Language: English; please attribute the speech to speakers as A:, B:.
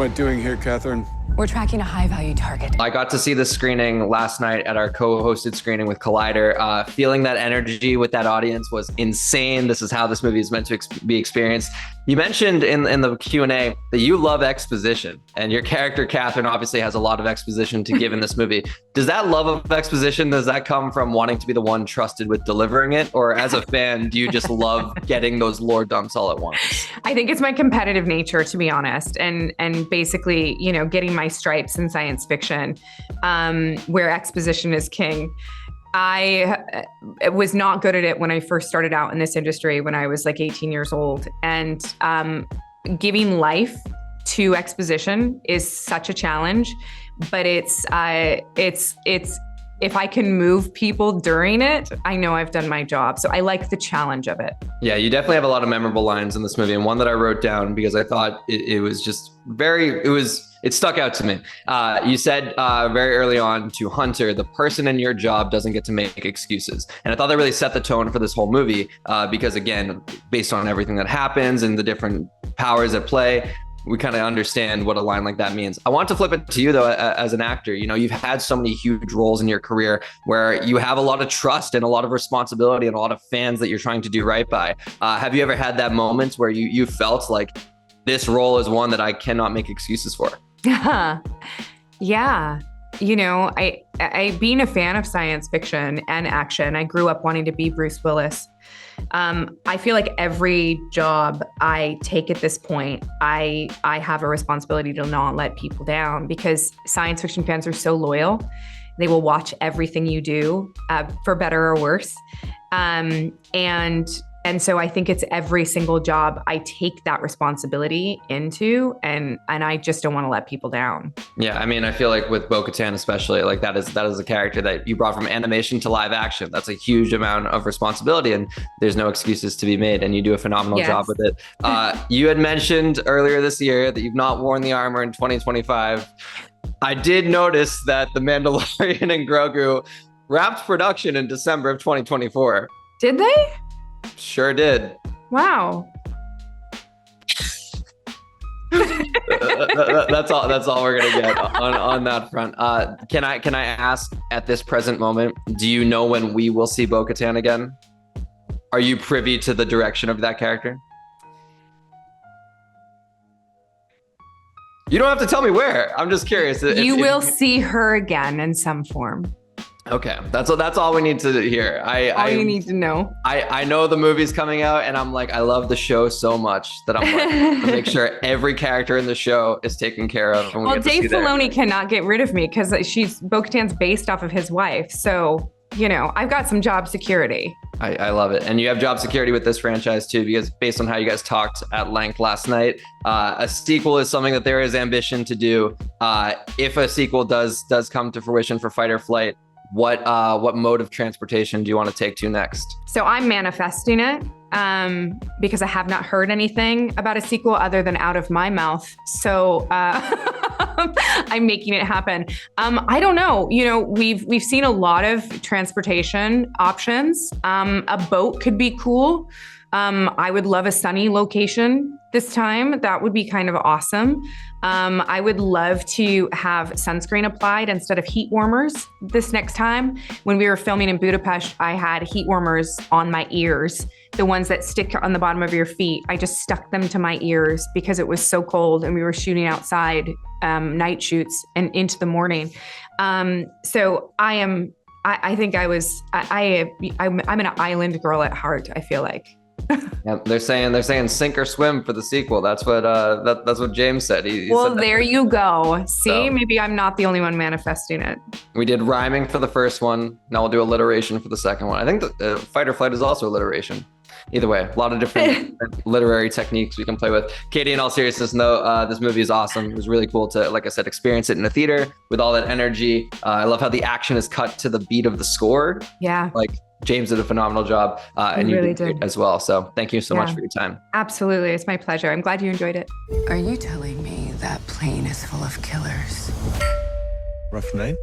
A: am I doing here, Catherine?
B: We're tracking a high-value target.
C: I got to see the screening last night at our co-hosted screening with Collider. Feeling that energy with that audience was insane. This is how this movie is meant to be experienced. You mentioned in the Q&A that you love exposition, and your character, Catherine, obviously has a lot of exposition to give in this movie. Does that love of exposition, does that come from wanting to be the one trusted with delivering it? Or as a fan, do you just love getting those lore dumps all at once?
D: I think it's my competitive nature, to be honest. And basically, you know, getting my stripes in science fiction, where exposition is king. I was not good at it when I first started out in this industry when I was like 18 years old. And giving life to exposition is such a challenge, but it's if I can move people during it, I know I've done my job. So I like the challenge of it.
C: Yeah, you definitely have a lot of memorable lines in this movie. And one that I wrote down because I thought it was just it stuck out to me. You said very early on to Hunter, the person in your job doesn't get to make excuses. And I thought that really set the tone for this whole movie because, again, based on everything that happens and the different powers at play, we kind of understand what a line like that means. I want to flip it to you, though, as an actor. You know, you've had so many huge roles in your career where you have a lot of trust and a lot of responsibility and a lot of fans that you're trying to do right by. Have you ever had that moment where you felt like this role is one that I cannot make excuses for?
D: Yeah. You know, I being a fan of science fiction and action, I grew up wanting to be Bruce Willis. I feel like every job I take at this point, I have a responsibility to not let people down because science fiction fans are so loyal. They will watch everything you do, for better or worse. And so I think it's every single job I take that responsibility into, and I just don't want to let people down.
C: Yeah, I mean, I feel like with Bokeutan especially, like that is a character that you brought from animation to live action. That's a huge amount of responsibility, and there's no excuses to be made, and you do a phenomenal job with it. You had mentioned earlier this year that you've not worn the armor in 2025. I did notice that The Mandalorian and Grogu wrapped production in December of 2024.
D: Did they?
C: Sure did.
D: Wow.
C: That's all we're gonna get on that front. Can I ask at this present moment, do you know when we will see Bokeutan again? Are you privy to the direction of that character? You don't have to tell me where. I'm just curious.
D: You will see her again in some form.
C: Okay, that's all we need to hear.
D: You need to know.
C: I know the movie's coming out, and I'm like, I love the show so much that I'm like, to make sure every character in the show is taken care of. And
D: well, Dave Filoni cannot get rid of me because Bo-Katan's based off of his wife. So, you know, I've got some job security.
C: I love it. And you have job security with this franchise too, because based on how you guys talked at length last night, a sequel is something that there is ambition to do. If a sequel does come to fruition for Fight or Flight, what mode of transportation do you want to take to next?
D: So I'm manifesting it because I have not heard anything about a sequel other than out of my mouth. So I'm making it happen. I don't know. You know, we've seen a lot of transportation options. A boat could be cool. I would love a sunny location this time. That would be kind of awesome. I would love to have sunscreen applied instead of heat warmers this next time. When we were filming in Budapest, I had heat warmers on my ears, the ones that stick on the bottom of your feet. I just stuck them to my ears because it was so cold and we were shooting outside, night shoots and into the morning. So I'm an island girl at heart, I feel like.
C: Yeah, they're saying sink or swim for the sequel. That's what James said. He said
D: there you go. See, so, maybe I'm not the only one manifesting it.
C: We did rhyming for the first one. Now we'll do alliteration for the second one. I think the Fight or Flight is also alliteration. Either way, a lot of different literary techniques we can play with. Katee, in all seriousness, though, this movie is awesome. It was really cool to, like I said, experience it in a theater with all that energy. I love how the action is cut to the beat of the score.
D: Yeah.
C: Like James did a phenomenal job, and
D: really
C: you did as well. So thank you so much for your time.
D: Absolutely. It's my pleasure. I'm glad you enjoyed it.
B: Are you telling me that plane is full of killers?
A: Rough night?